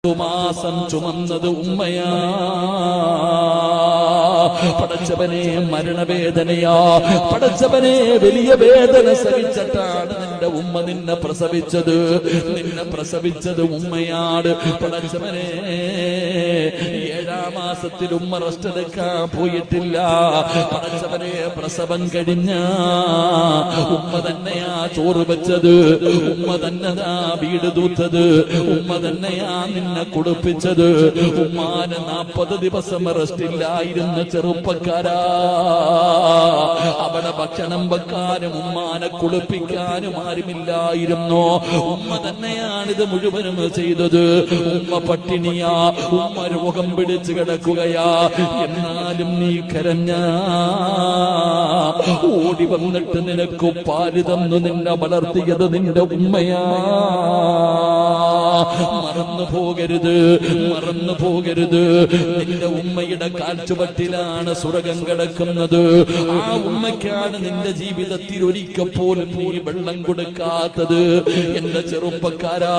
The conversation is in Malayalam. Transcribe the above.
മാസം ചുമന്നത് ഉമ്മയാ. പടച്ചവനെ മരണവേദനയാ. പടച്ചവനെ വലിയ വേദന സഹിച്ചിട്ടാണ് നിന്റെ ഉമ്മ നിന്നെ പ്രസവിച്ചത് ഉമ്മയാണ്. പടച്ചവനെ 7-ാം മാസത്തിൽ ഉമ്മ റെസ്റ്റ് എടുക്കാൻ പോയിട്ടില്ല. പടച്ചവനെ പ്രസവം കഴിഞ്ഞ ഉമ്മ തന്നെയാ ചോറ് വെച്ചത്, ഉമ്മ തന്നെയാ വീട് തൂത്തത്, ഉമ്മ തന്നെയാ നിന്നെ കുളിപ്പിച്ചത്. ഉമ്മാന് 40 ദിവസം റെസ്റ്റ് ഇല്ലായിരുന്ന ചെറുപ്പക്കാരാ. അവിടെ ഭക്ഷണം വെക്കാനും ഉമ്മാനെ കുളിപ്പിക്കാനും ആരുമില്ലായിരുന്നു. ഉമ്മ തന്നെയാണിത് മുഴുവനും ചെയ്തത്. ഉമ്മ പട്ടിണിയാ, ഉമ്മ രോഗം പിടിച്ചു കിടക്കുകയാ. എന്നാലും നീ കരഞ്ഞ ഓടി വന്നിട്ട് നിനക്ക് പാല് തന്നു നിന്നെ വളർത്തിയത് നിന്റെ ഉമ്മയാ. മറന്നു പോകരുത്. നിന്റെ ഉമ്മയുടെ കാൽച്ചുവട്ടിലാണ് സ്വർഗം കിടക്കുന്നത്. ആ ഉമ്മയ്ക്കാണ് നിന്റെ ജീവിതത്തിൽ ഒരിക്കൽ പോലും നീ വെള്ളം കൊടുക്കാത്തത്. എന്റെ ചെറുപ്പക്കാരാ,